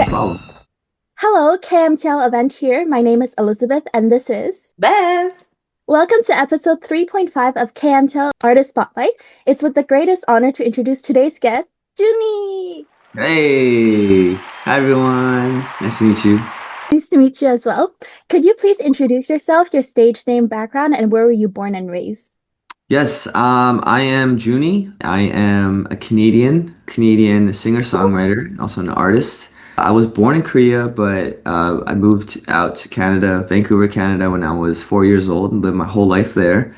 problem. Hello, Kmtl event here. My name is Elizabeth, and this is Beth. welcome to episode 3.5 of Kmtl Artist Spotlight. It's with the greatest honor to introduce today's guest, Junny. Hey, hi everyone. Nice to meet you. Nice to meet you as well. Could you please introduce yourself, your stage name, background, and where were you born and raised? Yes, I am Junny. I am a Canadian singer-songwriter, also an artist. I was born in Korea, but I moved out to Canada, Vancouver, Canada, when I was 4 years old and lived my whole life there.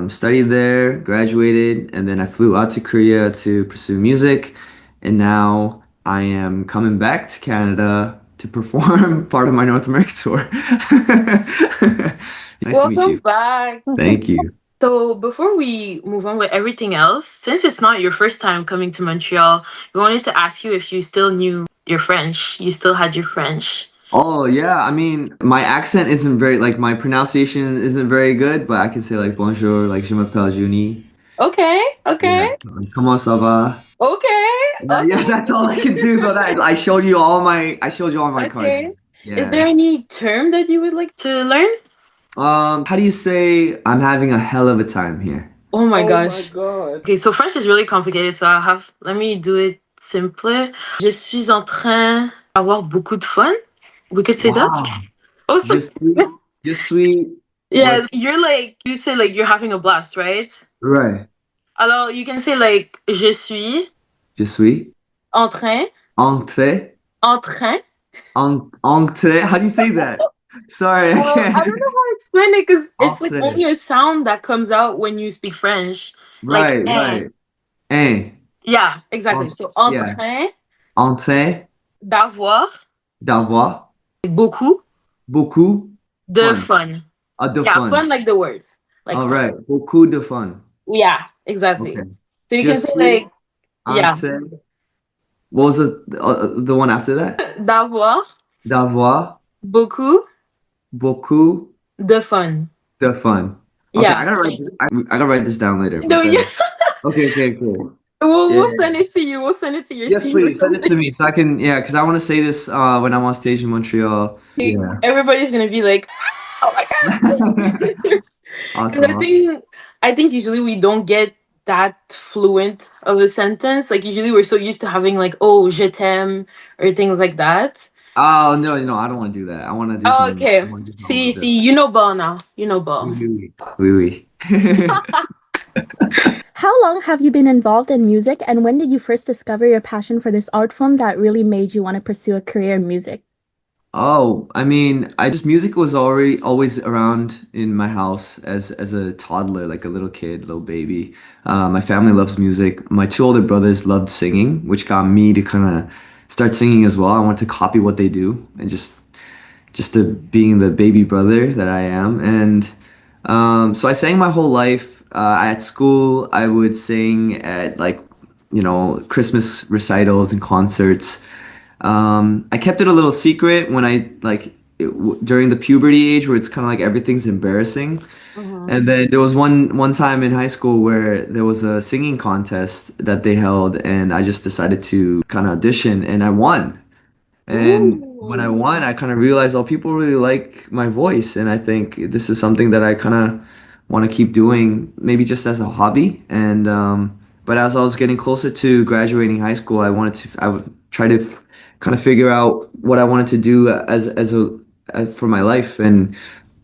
Studied there, graduated, and then I flew out to Korea to pursue music. And now I am coming back to Canada to perform part of my North American tour. Nice to meet Welcome you. back. Thank you. So, before we move on with everything else, since it's not your first time coming to Montreal, we wanted to ask you if you still knew your French. You still had your French. Oh yeah, I mean, my accent isn't very like my pronunciation isn't very good, but I can say like bonjour, like je m'appelle Juni. Okay, Yeah. okay, Comment ça va? okay, Yeah, that's all I can do though. That I showed you all my cards. okay. Is Yeah. there any term that you would like to learn? How do you say I'm having a hell of a time here? Oh my Oh gosh. my God. Okay, so French is really complicated, so let me do it simpler. Je suis en train d'avoir beaucoup de fun. We could say that. Wow. Oh, Je suis, je suis, yeah, what? you say like you're having a blast, right? Right. Alors, you can say like je suis Je suis en train, entré, en train. entré. How do you say that? Sorry, I Well, I can't. don't know how to explain it because it's like Entré. only a sound that comes out when you speak French. Like Right, right. Eh. Yeah, exactly. So en Yeah. train En train d'avoir d'avoir beaucoup beaucoup de fun. fun. De Yeah, fun. fun like the word. Like All fun. right. Beaucoup de fun. Yeah, exactly. Okay. So you Je can say suis like yeah, entré. What was the one after that? d'avoir D'avoir beaucoup beaucoup de fun. de fun. Okay, Yeah. I gotta write this. I gotta write this down later. No, But yeah. okay, cool. We'll, Yeah, we'll yeah, send yeah. it to you. We'll send it to your Yes, team or please send it to something. me so I can. Yeah, because I want to say this when I'm on stage in Montreal. Yeah. Everybody's gonna be like, oh my god. 'Cause Awesome. Awesome. I think usually we don't get that fluent of a sentence. Like usually we're so used to having like, oh, je t'aime or things like that. Oh no, I don't want to do that. I want to do Oh, something. I okay. want to do something a little See, you know ball now. You know ball. different. Oui, oui. How long have you been involved in music, and when did you first discover your passion for this art form that really made you want to pursue a career in music? Oh, I mean, I just music was already always around in my house as a toddler, like a little kid, little baby. My family loves music. My two older brothers loved singing, which got me to kind of start singing as well. I wanted to copy what they do and just to being the baby brother that I am. And so I sang my whole life. At school, I would sing at like, Christmas recitals and concerts. I kept it a little secret when I like during the puberty age where it's kind of like everything's embarrassing. And then there was one time in high school where there was a singing contest that they held, and I just decided to kind of audition, and I won. And when I Ooh. won, I kind of realized, oh, people really like my voice, and I think this is something that I kind of want to keep doing, maybe just as a hobby. And but as I was getting closer to graduating high school, I would try to kind of figure out what I wanted to do for my life. And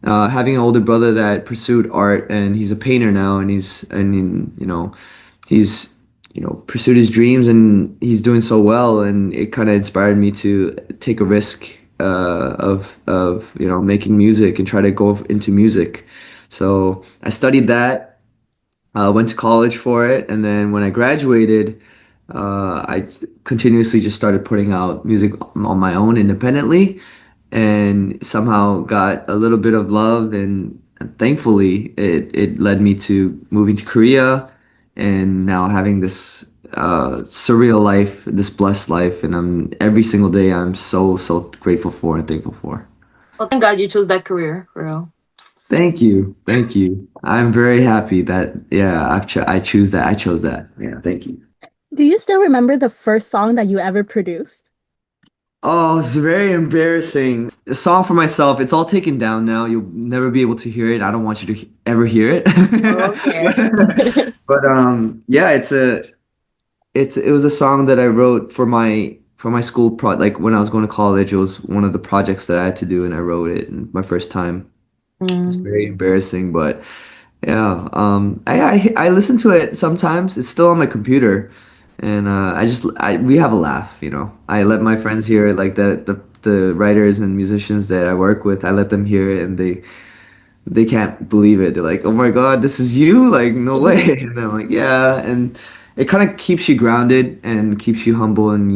having an older brother that pursued art, and he's a painter now, and he's pursued his dreams and he's doing so well, and it kind of inspired me to take a risk of making music and try to go into music. So I studied that, went to college for it, and then when I graduated, I continuously just started putting out music on my own independently, and somehow got a little bit of love, and thankfully it led me to moving to Korea and now having this surreal life, this blessed life, and every single day I'm so grateful for and thankful for. Well, thank God you chose that career, for real. Thank you, thank you. I'm very happy that yeah I choose that. I chose that. Yeah, thank you. Do you still remember the first song that you ever produced? Oh, it's very embarrassing. A song for myself. It's all taken down now. You'll never be able to hear it. I don't want you to ever hear it. Okay. Yeah, it was a song that I wrote for my school like when I was going to college. It was one of the projects that I had to do, and I wrote it my first time. It's Mm. very embarrassing, but yeah. I listen to it sometimes. It's still on my computer, and we have a laugh. I let my friends hear it, like the writers and musicians that I work with. I let them hear it, and they can't believe it. They're like, "Oh my God, this is you!" Like, no way. And I'm like, "Yeah." And it kind of keeps you grounded and keeps you humble. And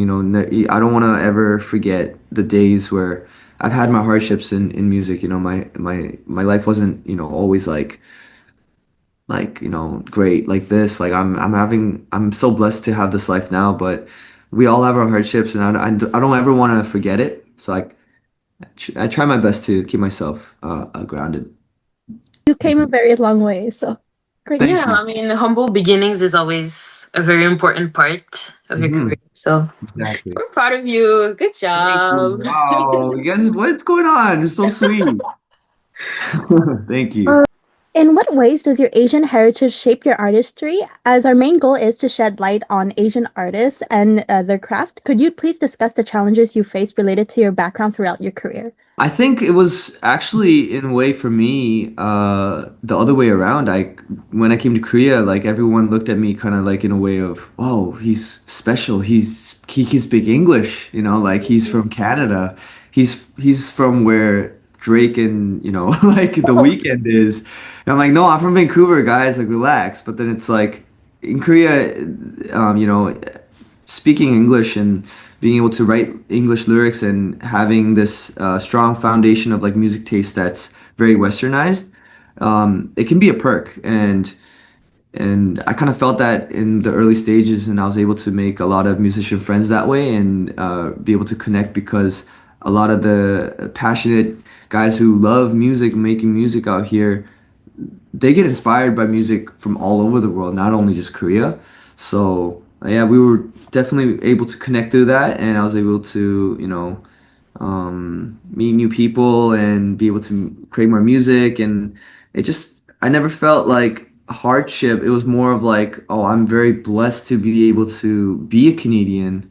I don't want to ever forget the days where I've had my hardships in music. My life wasn't always like great like this. Like I'm so blessed to have this life now. But we all have our hardships, and I don't ever want to forget it. So I try my best to keep myself grounded. You came a very long way, so great. Yeah, Thank you. I mean, humble beginnings is always a very important part of your Hmm. career. So Exactly. we're proud of you. Good Thank you. job. Wow. You guys, what's going on? It's so sweet. Thank you. In what ways does your Asian heritage shape your artistry? As our main goal is to shed light on Asian artists and their craft, could you please discuss the challenges you faced related to your background throughout your career? I think it was actually in a way for me, the other way around. When I came to Korea, like everyone looked at me kind of like in a way of, oh, he's special. He speak English, like he's from Canada. He's from where Drake and like The Weeknd is. And I'm like, no, I'm from Vancouver, guys. Like, relax. But then it's like in Korea, speaking English and being able to write English lyrics and having this strong foundation of like music taste that's very westernized, it can be a perk. And I kind of felt that in the early stages, and I was able to make a lot of musician friends that way and be able to connect because a lot of the passionate guys who love music, making music out here, they get inspired by music from all over the world, not only just Korea. So yeah, we were definitely able to connect through that, and I was able to, meet new people and be able to create more music. And I never felt like a hardship. It was more of like, oh, I'm very blessed to be able to be a Canadian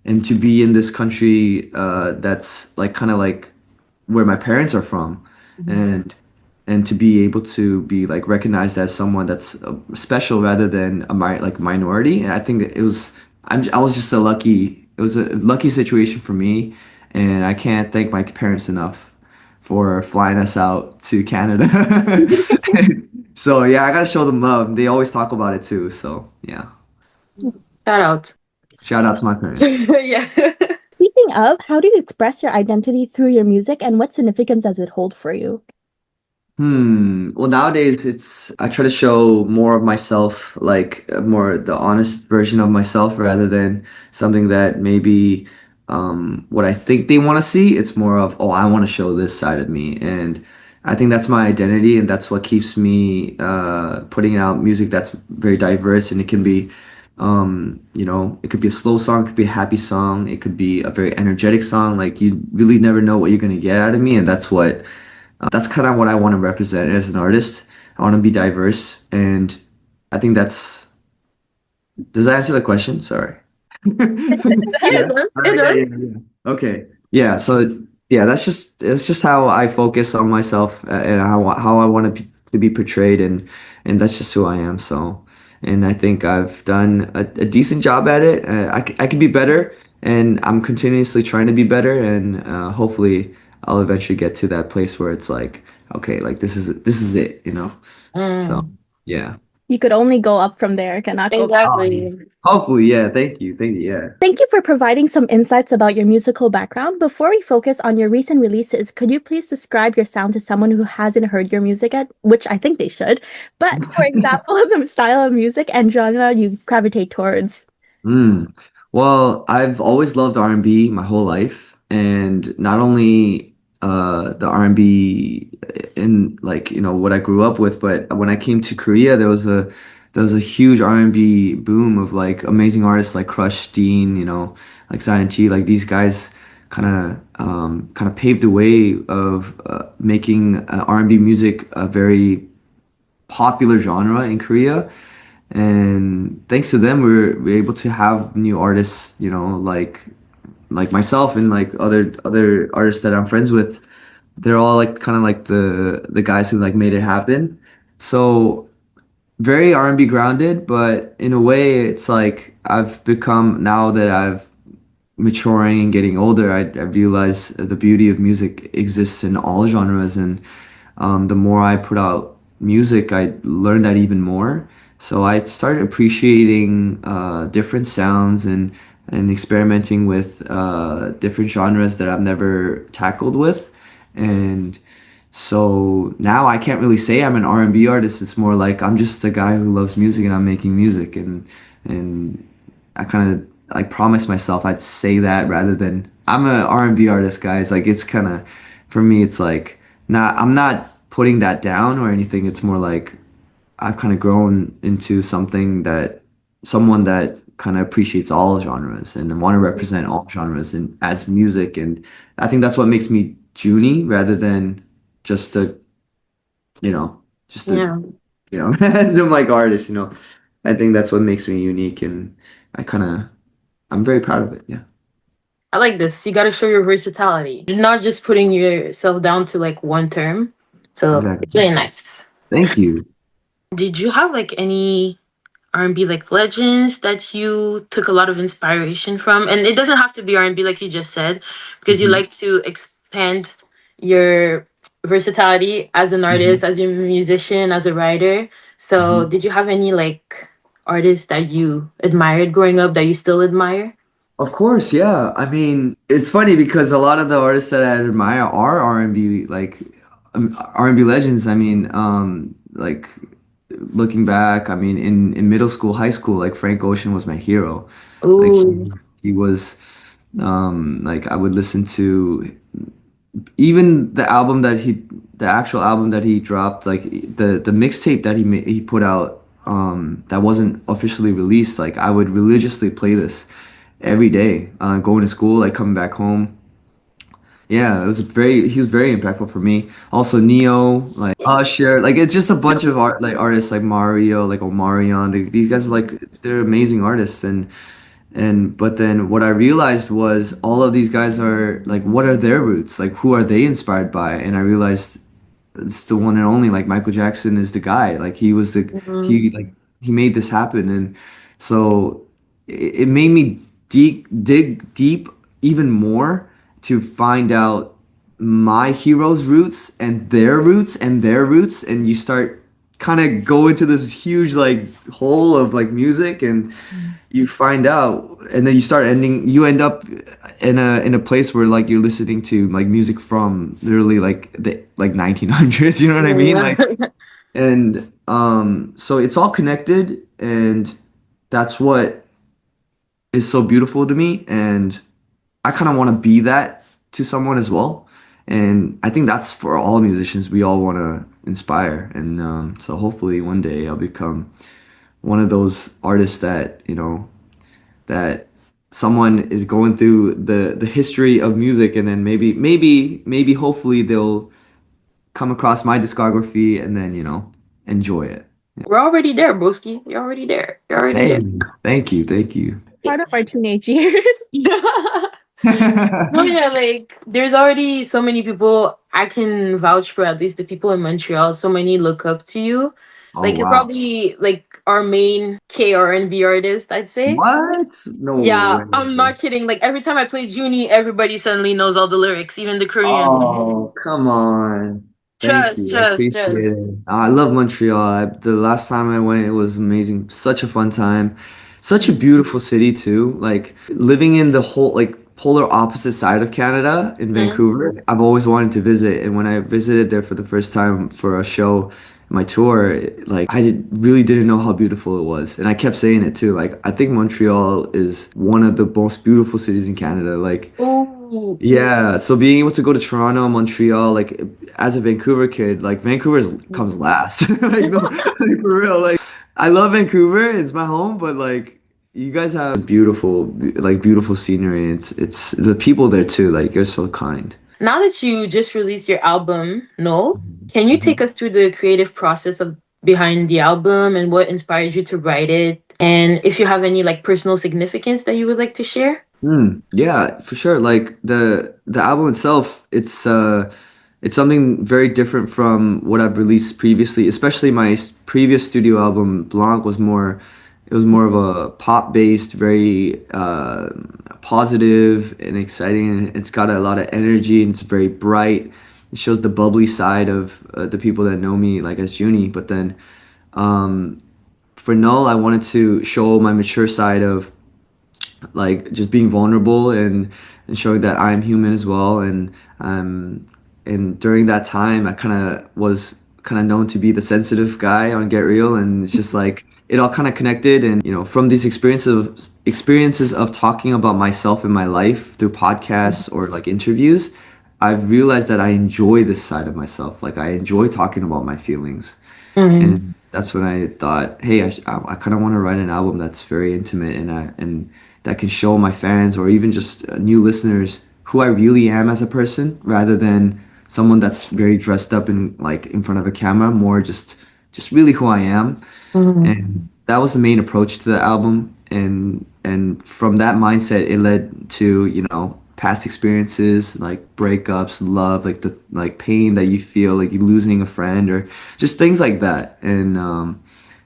and to be in this country that's like kind of like where my parents are from, Mhm. and to be able to be like recognized as someone that's special rather than like minority. And I think that I was just it was a lucky situation for me, and I can't thank my parents enough for flying us out to Canada. So yeah, I gotta show them love. They always talk about it too. So yeah, Shout out. shout out to my parents. Yeah. Speaking of, how do you express your identity through your music and what significance does it hold for you? Well, nowadays I try to show more of myself, like more the honest version of myself rather than something that maybe what I think they want to see. It's more of, oh, I want to show this side of me. And I think that's my identity, and that's what keeps me putting out music that's very diverse. And it can be, it could be a slow song, it could be a happy song, it could be a very energetic song. Like you really never know what you're gonna get out of me, and that's kind of what I want to represent as an artist. I want to be diverse, and I think that's. Does that answer the question? Sorry. It Yeah. does. All It right. Yeah. does. Yeah. Yeah. Okay. Yeah. So yeah, it's just how I focus on myself and how I want to be portrayed, and that's just who I am. So, and I think I've done a decent job at it. I could be better, and I'm continuously trying to be better, and hopefully I'll eventually get to that place where it's like, okay, like this is it. So Mm. yeah. You could only go up from there, cannot go. Um, Exactly. hopefully, yeah. Thank you. Yeah. Thank you for providing some insights about your musical background. Before we focus on your recent releases, could you please describe your sound to someone who hasn't heard your music yet, which I think they should. But for example, the style of music and genre you gravitate towards. Mm. Well, I've always loved R&B my whole life, and not only the R&B in like what I grew up with, but when I came to Korea, there was a huge R&B boom of like amazing artists like Crush, Dean, like Zion T, like these guys kind of paved the way of making R&B music a very popular genre in Korea. And thanks to them, we're able to have new artists, you know, like myself and like other artists that I'm friends with. They're all like kind of like the guys who like made it happen. So very R&B grounded, but in a way, it's like I've become now that I've maturing and getting older, I realize the beauty of music exists in all genres, and the more I put out music, I learned that even more. So I started appreciating different sounds and experimenting with different genres that I've never tackled with, and so now I can't really say I'm an R&B artist. It's more like I'm just a guy who loves music and I'm making music, and I kind of like promised myself I'd say that rather than I'm a R&B artist, guys. Like it's kind of for me, it's like not I'm not putting that down or anything. It's more like I've kind of grown into someone that kind of appreciates all genres and want to represent all genres and as music. And I think that's what makes me Junie rather than just a you know just a Yeah. random like artist. I think that's what makes me unique, and I'm very proud of it. Yeah, I like this. You got to show your versatility. You're not just putting yourself down to like one term. So it's exactly. really nice. Thank you. Did you have like any R&B like legends that you took a lot of inspiration from? And it doesn't have to be R&B like you just said, because you Hmm. like to expand your versatility as an artist, Hmm. as a musician, as a writer. So, Hmm. did you have any like artists that you admired growing up that you still admire? Of course, yeah. I mean, it's funny because a lot of the artists that I admire are R&B, like R&B legends. I mean, like looking back, I mean, in middle school, high school, like Frank Ocean was my hero. Like Ooh. he was, like I would listen to even the actual album that he dropped, like the mixtape that he put out, that wasn't officially released. Like I would religiously play this every day, going to school, like coming back home. Yeah, he was very impactful for me. Also Neo, like Usher, like it's just a bunch of artists like Mario, like Omarion. These guys are like they're amazing artists, and but then what I realized was all of these guys are like, what are their roots? Like, who are they inspired by? And I realized it's the one and only. Like Michael Jackson is the guy. Like Mhm. he made this happen, and so it made me dig deep even more to find out my heroes' roots and their roots and their roots, and you start kind of go into this huge like hole of like music, and you find out, and then you end up in a place where like you're listening to like music from literally like the like 1900s, you know what I mean? Like, Yeah. and so it's all connected, and that's what is so beautiful to me, and I kind of want to be that to someone as well. And I think that's for all musicians. We all want to inspire, and so hopefully one day I'll become one of those artists that that someone is going through the history of music, and then maybe hopefully they'll come across my discography and then enjoy it. We're already there, broski. You're already there. You're already Hey, there. thank you. Part of our teenage years. No, yeah, like there's already so many people I can vouch for, at least the people in Montreal. So many look up to you. Oh Like you're wow. probably like our main K-R&B artist, I'd say. What? No Yeah, I'm way. not kidding. Like every time I play Junie, everybody suddenly knows all the lyrics, even the Korean ones. Oh, come on. Thank Trust, you. I trust, appreciate trust. it. I love Montreal. The last time I went, it was amazing. Such a fun time. Such a beautiful city too. Like living in the whole like polar opposite side of Canada in Mhm. Vancouver. I've always wanted to visit, and when I visited there for the first time for a show, my tour, like really didn't know how beautiful it was, and I kept saying it too. Like I think Montreal is one of the most beautiful cities in Canada. Like Ooh. yeah, so being able to go to Toronto, Montreal, like as a Vancouver kid, like Mhm. comes last. Like, no, like for real, like I love Vancouver, it's my home, but like You guys have beautiful, like beautiful scenery. It's the people there too. Like you're so kind. Now that you just released your album, No, Mhm. can you take Mhm. us through the creative process of behind the album and what inspired you to write it? And if you have any like personal significance that you would like to share? Yeah, for sure. Like the album itself, it's something very different from what I've released previously. Especially my previous studio album, Blanc, was more it was more of a pop-based, very positive and exciting. It's got a lot of energy and it's very bright. It shows the bubbly side of the people that know me, like as Junie. But then um, for Null, I wanted to show my mature side of like just being vulnerable and showing that I'm human as well. And during that time, I kind of was kind of known to be the sensitive guy on Get Real, and it's just like it all kind of connected. And from these experiences of talking about myself and my life through podcasts or like interviews, I've realized that I enjoy this side of myself. Like I enjoy talking about my feelings. Mm-hmm. And that's when I thought, hey, I kind of want to write an album that's very intimate and that can show my fans or even just new listeners who I really am as a person, rather than someone that's very dressed up in like in front of a camera. More just really who I am. Mm-hmm. And that was the main approach to the album. And from that mindset, it led to past experiences like breakups, love, like the like pain that you feel like you losing a friend or just things like that. And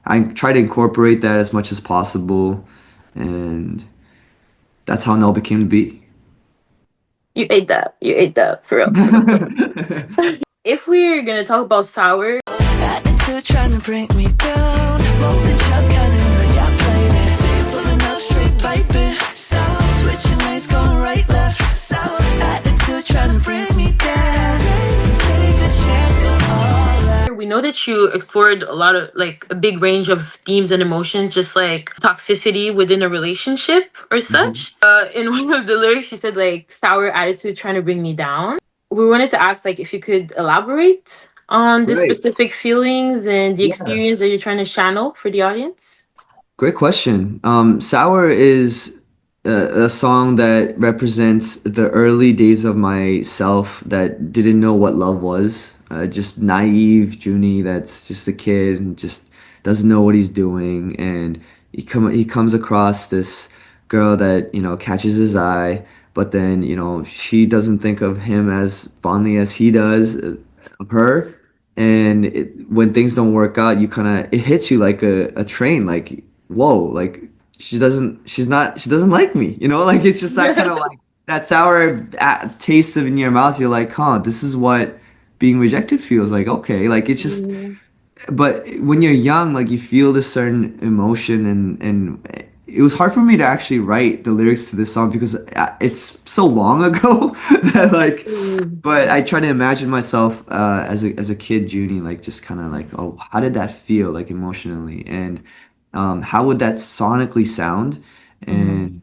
I try to incorporate that as much as possible, and that's how Null became to be. You ate that. You ate that for real. For real. If we're gonna talk about Sour, Attitude trying to bring me down. Rolling shotgun in the yacht playlist. See you pulling up straight piping. Sour, switching lanes, going right, left. Sour, attitude trying to bring me down. Take a chance, go all out. we know that you explored a lot of like a big range of themes and emotions, just like toxicity within a relationship or Mhm. such. In one of the lyrics, you said like sour attitude trying to bring me down. We wanted to ask like if you could elaborate on the Right. specific feelings and the Yeah. experience that you're trying to channel for the audience. Great question. Sour is a song that represents the early days of myself that didn't know what love was. Just naive Junie that's just a kid and just doesn't know what he's doing. And he comes across this girl that, catches his eye, but then, she doesn't think of him as fondly as he does of her. And when things don't work out, it hits you like a train, like whoa, like she doesn't like me, like it's just that kind of like that sour taste of in your mouth. You're like, huh, this is what being rejected feels like. Okay, like it's just, Mm, but when you're young, like you feel this certain emotion, and it was hard for me to actually write the lyrics to this song because it's so long ago that like, mm, but I try to imagine myself as a kid Junie, like just kind of like, oh, how did that feel like emotionally, and how would that sonically sound, mm. and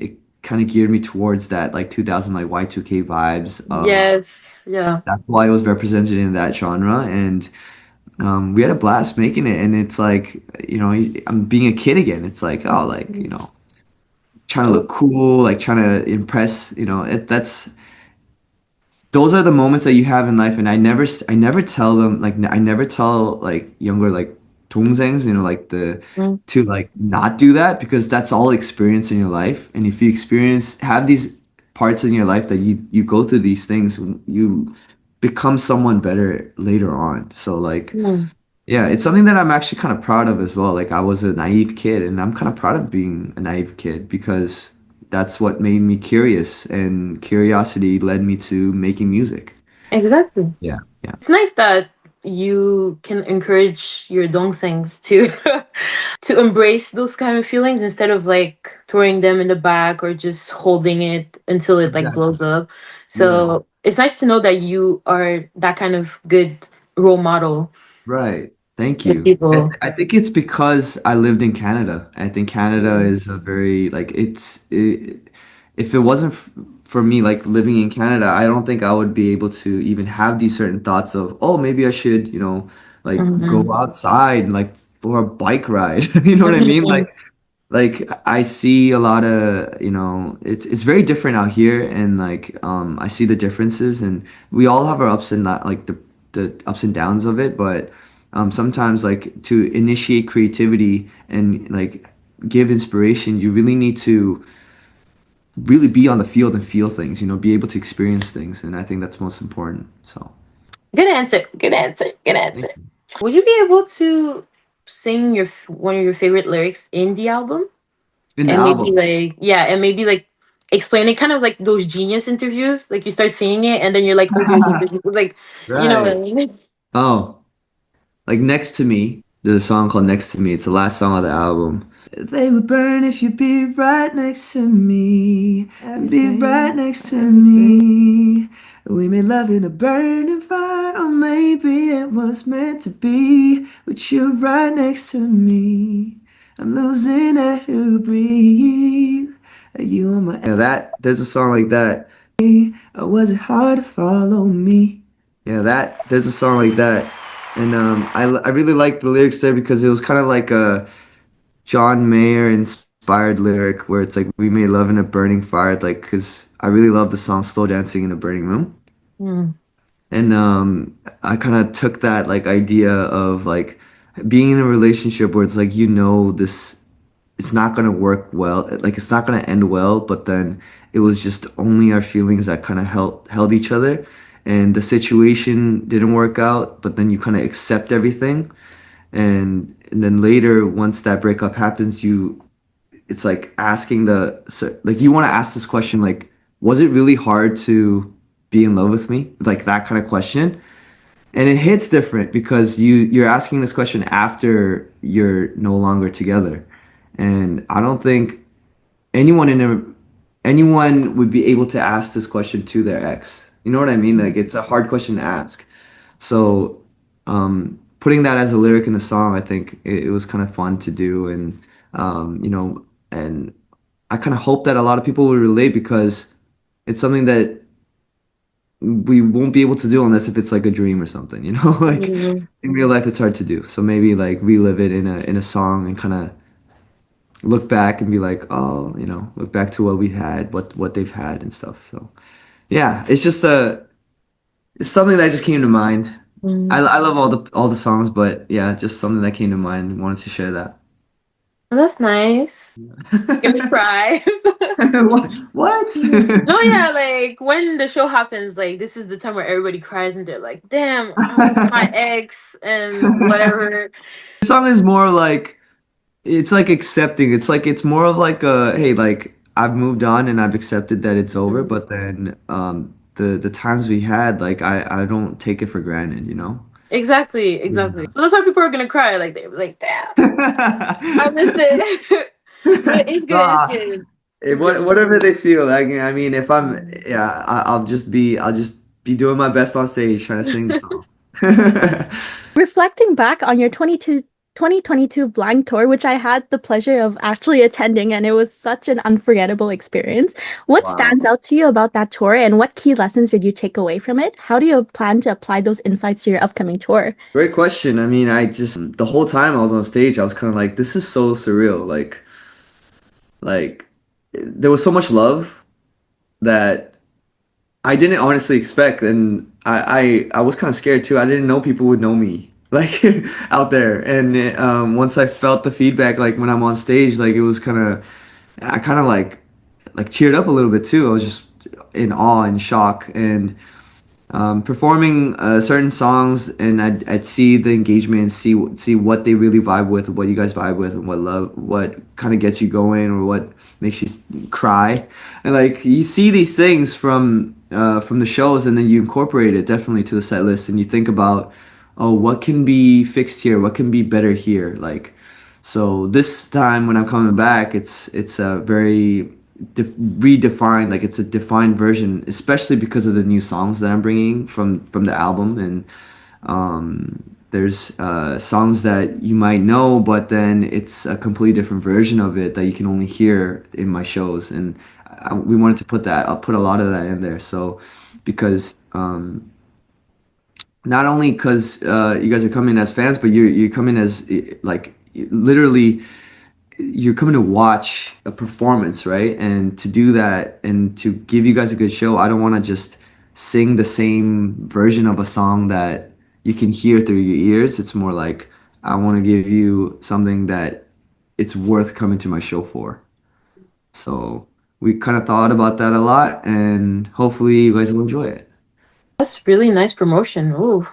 it kind of geared me towards that like 2000 like Y2K vibes of Yes, yeah. that's why it was represented in that genre. And we had a blast making it, and it's like, I'm being a kid again. It's like, oh, like, Mm. trying to look cool, like trying to impress, that's those are the moments that you have in life. And I never tell them, like, I never tell like younger, like 동생s, like Mm. to like not do that, because that's all experience in your life. And if you have these parts in your life that you go through these things, you become someone better later on. So like, Mm. yeah, it's something that I'm actually kind of proud of as well. Like I was a naive kid, and I'm kind of proud of being a naive kid because that's what made me curious, and curiosity led me to making music. Exactly. Yeah, yeah, It's nice that you can encourage your dongsangs to to embrace those kind of feelings instead of like throwing them in the back or just holding it until it like exactly. blows up. Yeah, So it's nice to know that you are that kind of good role model right. Thank for you. people. I think it's because I lived in Canada. I think Canada Mm. is a very like if it wasn't for me like living in Canada, I don't think I would be able to even have these certain thoughts of, oh, maybe I should, like go Mhm. outside and like for a bike ride. You know what I mean? Mhm. like I see a lot of, it's very different out here, and like I see the differences, and we all have our ups and like the ups and downs of it, but sometimes like to initiate creativity and like give inspiration, you really need to really be on the field and feel things, be able to experience things, and I think that's most important. So, Good answer. Good answer. Good answer. Would you be able to sing one of your favorite lyrics in the album? in the And maybe album. like, yeah, and maybe like explain it, kind of like those Genius interviews. Like you start singing it and then you're like, oh, here's what this is. Like, you know what I Right. mean? Oh, like Next to Me. There's a song called Next to Me. It's the last song of the album. They would burn if you'd be right next to me. Be right next to me. We made love in a burning fire, or maybe it was meant to be. With you right next to me. I'm losing air to breathe. You on my. Yeah, there's a song like that. Or was it hard to follow me? Yeah, there's a song like that. And I really like the lyrics there because it was kind of like a John Mayer inspired lyric where it's like we made love in a burning fire, like because I really love the song "Slow Dancing in a Burning Room," Mm. and I kind of took that like idea of like being in a relationship where it's like this it's not gonna work well, like it's not gonna end well, but then it was just only our feelings that kind of held each other, and the situation didn't work out, but then you kind of accept everything, and then later once that breakup happens, it's like asking like you want to ask this question like, was it really hard to be in love with me? Like that kind of question. And it hits different because you're asking this question after you're no longer together. And I don't think anyone in a anyone would be able to ask this question to their ex. You know what I mean? Like it's a hard question to ask. So putting that as a lyric in a song, I think it was kind of fun to do, and and I kind of hope that a lot of people will relate because it's something that we won't be able to do unless if it's like a dream or something, like Mm. in real life it's hard to do. So maybe like relive it in a song and kind of look back and be like, oh, look back to what we had, what they've had and stuff. So yeah, it's something that just came to mind. I Mm. I love all the songs, but yeah, just something that came to mind. Wanted to share that. Well, that's nice. Give me cry. What? What? No, yeah, like when the show happens, like this is the time where everybody cries and they're like, damn, I miss my ex and whatever. The song is more like it's like accepting. It's like it's more of like hey, like I've moved on and I've accepted that it's over, Mhm. but then the times we had, like I don't take it for granted. Exactly, exactly. So that's why people are gonna cry. Like they're like, damn, I miss it. But it's good, it's Nah, good. It's good. whatever they feel. Like I mean, if I'm Mm. yeah, I'll just be doing my best on stage trying to sing the song. Reflecting back on your 2022 Blind Tour, which I had the pleasure of actually attending, and it was such an unforgettable experience. What Wow. stands out to you about that tour, and what key lessons did you take away from it? How do you plan to apply those insights to your upcoming tour? Great question. I mean, I just the whole time I was on stage, I was kind of like, this is so surreal. Like there was so much love that I didn't honestly expect, and I was kind of scared too. I didn't know people would know me like out there, and once I felt the feedback, like when I'm on stage, like it was I kind of like teared up a little bit too. I was just in awe and shock, and performing certain songs, and I'd see the engagement and see what they really vibe with, what you guys vibe with, and what kind of gets you going or what makes you cry, and like you see these things from the shows, and then you incorporate it definitely to the set list, and you think about, oh, what can be fixed here, what can be better here, like. So this time when I'm coming back, it's a very redefined, like it's a defined version, especially because of the new songs that I'm bringing from the album, and there's songs that you might know, but then it's a completely different version of it that you can only hear in my shows, and we wanted to I'll put a lot of that in there, so because not only because you guys are coming as fans, but you're coming as like literally you're coming to watch a performance, right? And to do that and to give you guys a good show, I don't want to just sing the same version of a song that you can hear through your ears. It's more like I want to give you something that it's worth coming to my show for. So we kind of thought about that a lot, and hopefully you guys will enjoy it. That's really nice promotion. Ooh.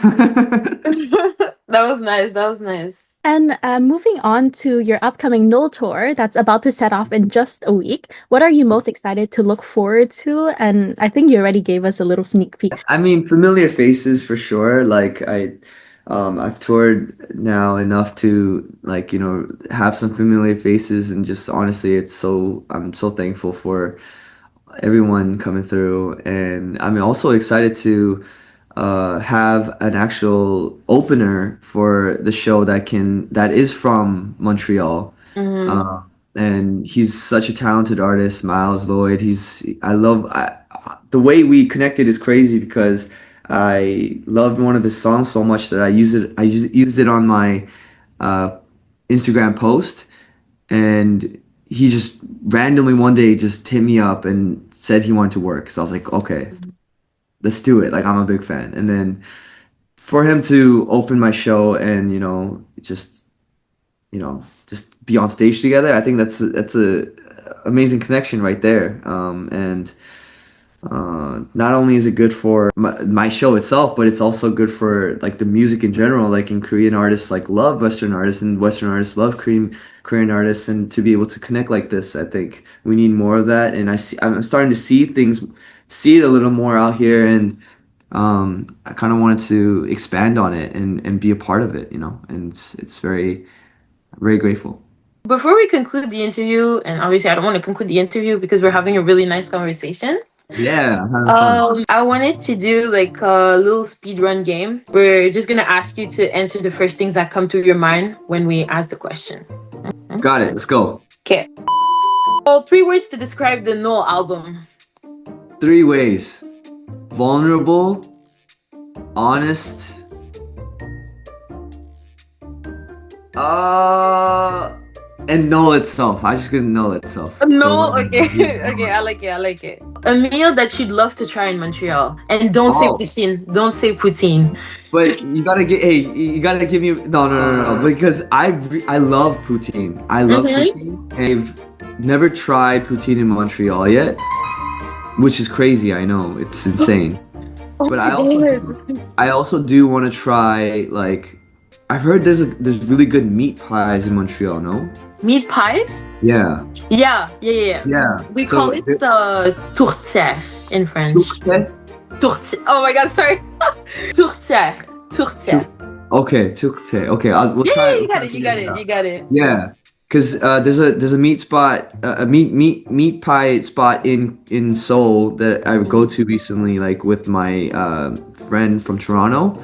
That was nice. That was nice. And moving on to your upcoming Null tour that's about to set off in just a week, what are you most excited to look forward to? And I think you already gave us a little sneak peek. I mean, familiar faces for sure. I've toured now enough to like, have some familiar faces, and just honestly, I'm so thankful for everyone coming through. And I'm also excited to have an actual opener for the show that is from Montreal. And he's such a talented artist, Miles Lloyd. The way we connected is crazy because I loved one of his songs so much that I used it on my Instagram post, and he just randomly one day just hit me up and said he wanted to work. So I was like, okay, let's do it. Like, I'm a big fan. And then for him to open my show and, just be on stage together, I think that's a amazing connection right there. And not only is it good for my show itself, but it's also good for like the music in general. Like, in Korean, artists like love Western artists, and Western artists love Korean artists. And to be able to connect like this, I think we need more of that. And I'm starting to see it a little more out here, and I kind of wanted to expand on it and be a part of it, and it's very, very grateful. Before we conclude the interview, and obviously I don't want to conclude the interview because we're having a really nice conversation. Yeah, I'm having fun. I wanted to do like a little speed run game. We're just gonna ask you to answer the first things that come to your mind when we ask the question. Got it. Let's go. Okay. Well, 3 words to describe the Null album. 3 ways: vulnerable, honest, and Null itself. I just couldn't Null itself. No, okay. Okay, I like it. A meal that you'd love to try in Montreal. And don't say poutine. Don't say poutine. But you gotta give me no, because I love poutine. I love poutine. I've never tried poutine in Montreal yet, which is crazy. I know, it's insane. But I also do want to try, like, I've heard there's really good meat pies in Montreal. No? Meat pies? Yeah. Yeah. We call it tourtière in French. Tourtière. Oh my god, sorry. Tourtière. Okay, tourtière. Okay, we'll try. You got it. Yeah, because there's a meat spot, a meat pie spot in Seoul that I would go to recently, like with my friend from Toronto,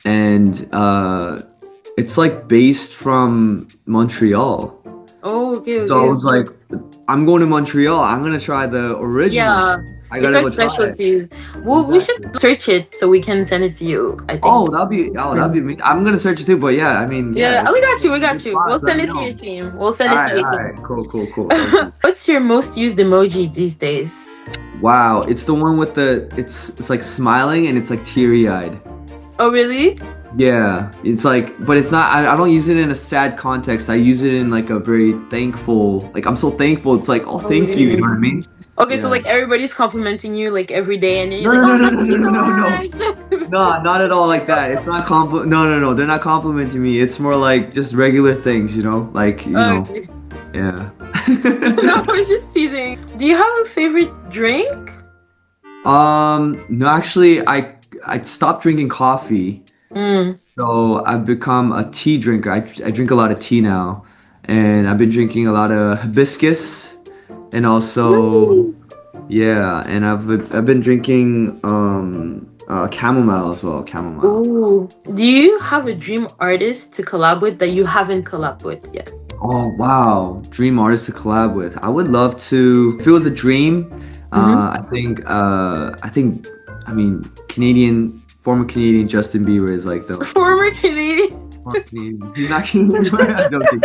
and it's like based from Montreal. Oh, okay. So I was like, I'm going to Montreal. I'm gonna try the original. Yeah, I gotta go try specialties. Well, we should search it so we can send it to you. I think. That'd be. I'm gonna search it too. But yeah, I mean. Yeah, we got you. We'll send it to your team. We'll send it to your team. Alright, cool. What's your most used emoji these days? Wow, it's the one with it's like smiling and it's like teary-eyed. Oh, really? Yeah, it's like, but it's not, I don't use it in a sad context. I use it in like a very thankful, like, I'm so thankful. It's like, thank you, you know what I mean? Okay, so like everybody's complimenting you like every day, and you're No, not at all like that. It's not no, they're not complimenting me. It's more like just regular things, like, Okay. Yeah. No, I was just teasing. Do you have a favorite drink? No, actually, I stopped drinking coffee. So I've become a tea drinker. I drink a lot of tea now, and I've been drinking a lot of hibiscus, and also, yeah, and I've been drinking chamomile as well. Chamomile. Ooh. Do you have a dream artist to collab with that you haven't collabed with yet? Oh wow, dream artist to collab with. I would love to. If it was a dream, I think I mean former Canadian Justin Bieber is like the former Canadian. He's not Canadian. I don't think.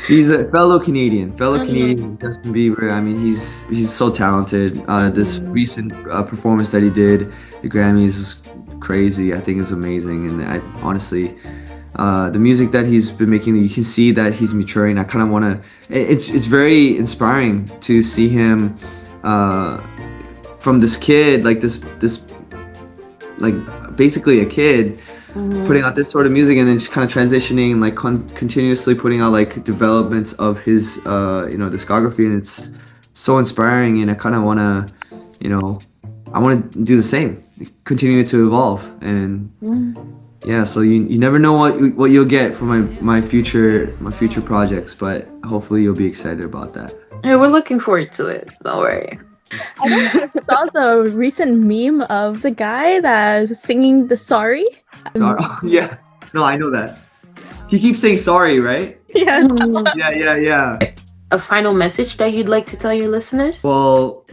He's a fellow Mhm. Canadian, Justin Bieber. I mean, he's so talented. This recent performance that he did, the Grammys, is crazy. I think it's amazing, and I honestly, the music that he's been making, you can see that he's maturing. I kind of want to. It's very inspiring to see him from this kid, like this like basically a kid putting out this sort of music and then just kind of transitioning, like continuously putting out like developments of his discography, and it's so inspiring. And I kind of want to, I want to do the same, continue to evolve. And yeah, so you never know what you'll get from my future projects, but hopefully you'll be excited about that. Hey, we're looking forward to it. Don't worry. I don't know if you saw the recent meme of the guy that's singing the sorry. Sorry. Oh, yeah. No, I know that. He keeps saying sorry, right? Yes. Yeah. A final message that you'd like to tell your listeners? Well,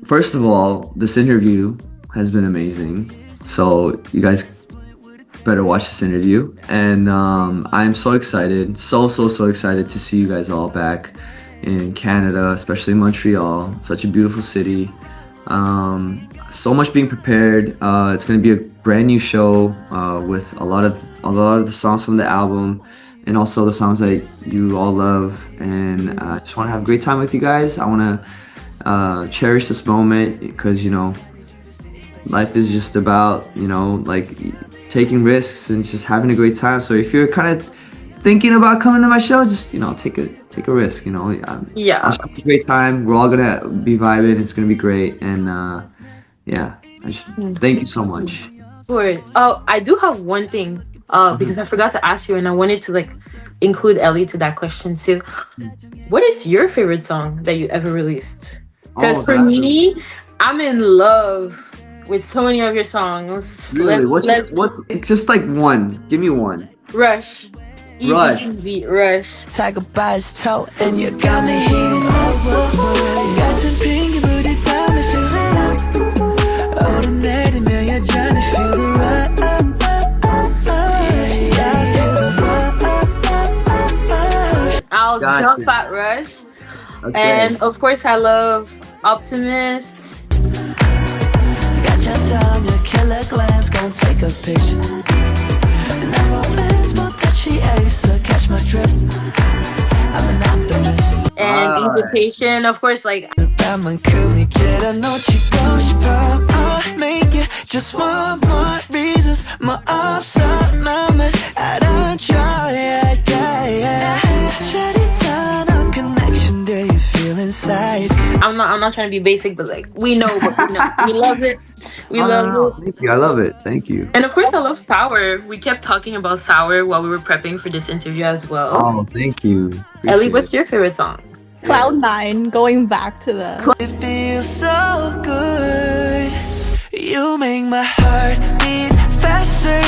first of all, this interview has been amazing. So you guys better watch this interview. And I'm so excited, so excited to see you guys all back in Canada, especially Montreal. Such a beautiful city. So much being prepared. It's going to be a brand new show with a lot of the songs from the album, and also the songs that you all love. And I just want to have a great time with you guys. I want to cherish this moment because life is just about like taking risks and just having a great time. So if you're kind of thinking about coming to my show, just take a risk. Yeah. I'll have a great time. We're all gonna be vibing. It's gonna be great. And yeah, thank you so much. Word. Oh, I do have one thing. Because I forgot to ask you, and I wanted to include Ellie to that question too. What is your favorite song that you ever released? Because for me, I'm in love with so many of your songs. Really? What's just like one? Give me one. Rush. Easy. Rush. Tiger by his toe, and you got me heating up. 같은 핑계 부딪 땀에 feel it up. 오르내리며 여전히 feel the rush. I'll jump at Rush. Okay. And of course, I love Optimist. Got your time, your killer glance, gon' take a picture. And I romance, but touchy ace, so catch my drift. I'm an optimist. And Invitation, of course, 밤만큼이 길어 놓치고 싶어. I'll make it just one more reasons. 뭐 없어 맘을 알아줘. Yeah. 짜릿한 connection, do you feel inside? I'm not trying to be basic, but we know what we know. We love it. We love it. Thank you. I love it. Thank you. And of course, I love Sour. We kept talking about Sour while we were prepping for this interview as well. Oh, thank you. Ellie, what's your favorite song? Cloud9, going back to the... It feels so good. You make my heart beat faster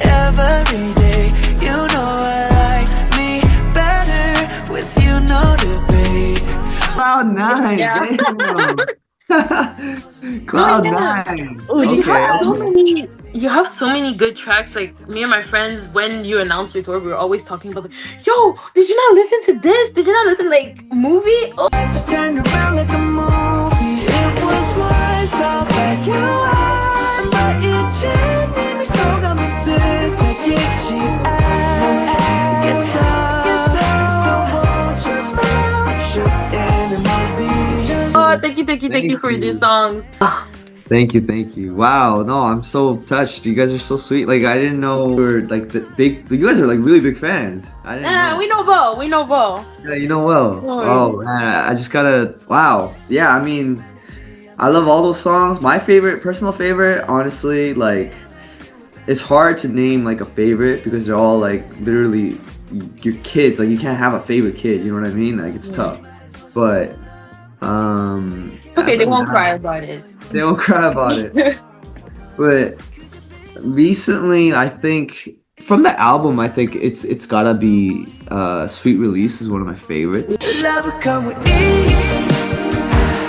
every day. You know I like me better with you, no debate. Cloud9. Yeah. Damn. Cloud9. Oh, you have so many good tracks. Me and my friends, when you announced your tour, we were always talking about yo, did you not listen to this? Did you not listen movie? Oh. Life was turned around like a movie. It was once all black and white, but it changed me so I'm obsessed. I get you out. Guess so won't you smile? Shoot in a movie. Oh, thank you for this song. Thank you. Wow, no, I'm so touched. You guys are so sweet. I didn't know you were you guys are really big fans. I didn't know. We know Bo. Yeah, you know well. Oh man, I just gotta, wow. Yeah, I mean, I love all those songs. My personal favorite, honestly, it's hard to name a favorite because they're all literally your kids. You can't have a favorite kid, you know what I mean? It's tough. But okay, they won't cry about it. They won't cry about it. But recently, I think from the album, I think it's gotta be Sweet Release is one of my favorites. Love will come with ease.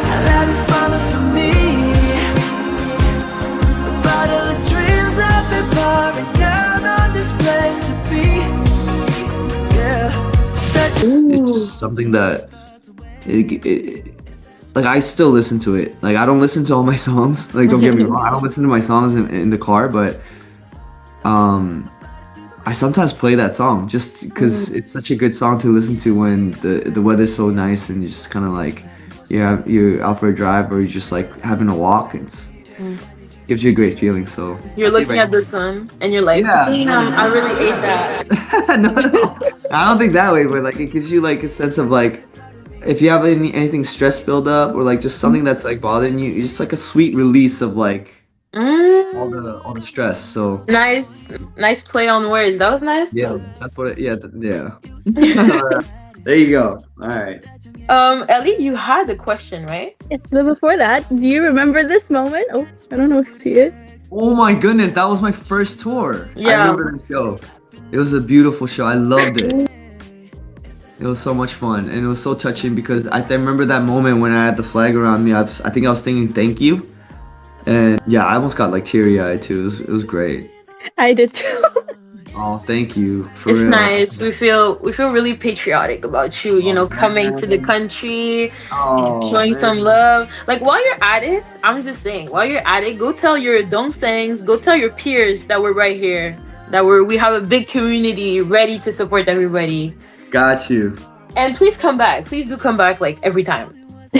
I love you follow for me. A bottle of dreams I've been pouring down on this place to be. Yeah. It's just something that like I still listen to it. Like I don't listen to all my songs. Like don't get me wrong, I don't listen to my songs in the car, but I sometimes play that song just because it's such a good song to listen to when the weather's so nice and you're just kind of like you're out for a drive or you're just like having a walk. It's gives you a great feeling. So you're looking at the sun and you're like, damn, I really ate that. no, I don't think that way, but like it gives you like a sense of like if you have anything stress build up or like just something that's like bothering you, it's just like a sweet release of like all the stress. So nice play on words. That was nice. Yeah, that's what. Yeah. There you go. All right. Ellie, you had a question, right? Yes, but before that, do you remember this moment? Oh, I don't know if you see it. Oh my goodness, that was my first tour. Yeah. I remember the show. It was a beautiful show. I loved it. It was so much fun, and it was so touching because I remember that moment when I had the flag around me. I think I was thinking thank you, and yeah, I almost got like teary-eyed too. It was great. I did too. Oh, thank you. For It's real. nice. We feel really patriotic about you. You know, coming to the country, showing some love. Like while you're at it, I'm just saying, while you're at it, go tell your things. Go tell your peers that we're right here. That we have a big community ready to support everybody. Got you. And please come back. Please do come back like every time.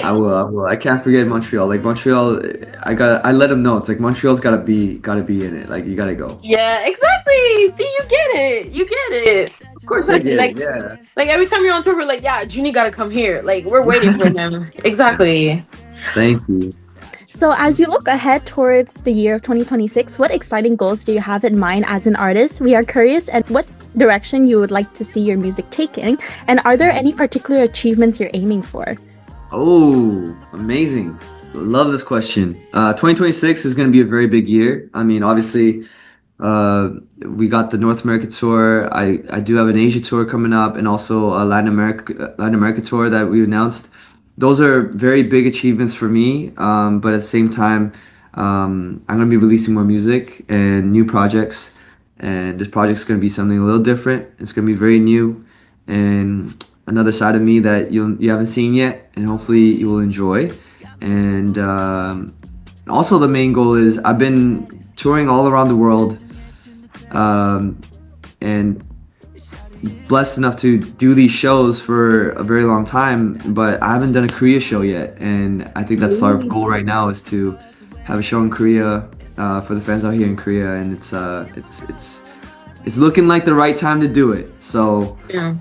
I will. I can't forget Montreal. Like Montreal, I let them know. It's like Montreal's gotta be in it. Like you gotta go. Yeah, exactly. See, you get it. Of course I get it. Yeah. Like every time you're on tour, we're like, yeah, Junny gotta come here. Like we're waiting for him. Exactly. Thank you. So as you look ahead towards the year of 2026, what exciting goals do you have in mind as an artist? We are curious at what direction you would like to see your music taking, and are there any particular achievements you're aiming for? Oh, amazing. Love this question. 2026 is going to be a very big year. I mean, obviously, we got the North America tour. I do have an Asia tour coming up and also a Latin America tour that we announced. Those are very big achievements for me. But at the same time, I'm going to be releasing more music and new projects. And this project's going to be something a little different. It's going to be very new and another side of me that you haven't seen yet, and hopefully you will enjoy. And also the main goal is I've been touring all around the world and blessed enough to do these shows for a very long time, but I haven't done a Korea show yet, and I think that's our goal right now is to have a show in Korea for the fans out here in Korea, and it's looking like the right time to do it. So Yeah.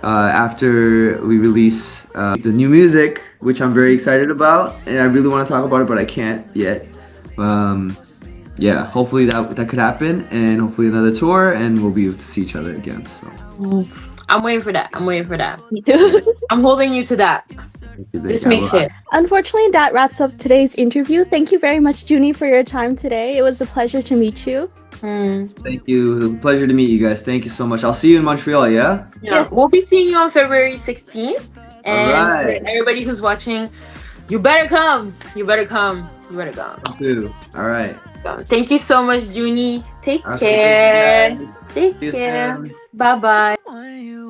After we release the new music, which I'm very excited about, and I really want to talk about it, but I can't yet. Yeah, hopefully that could happen, and hopefully another tour, and we'll be able to see each other again. So I'm waiting for that. Me too. I'm holding you to that. Just make sure. Unfortunately, that wraps up today's interview. Thank you very much, Junny, for your time today. It was a pleasure to meet you. Thank you. It was a pleasure to meet you guys. Thank you so much. I'll see you in Montreal, yeah? Yeah, we'll be seeing you on February 16th. And Alright. for everybody who's watching, you better come. You better come. Thank you. All right. Thank you so much, Junny. Take Okay, care. thank you, guys. Take See you care. soon. Bye-bye. When you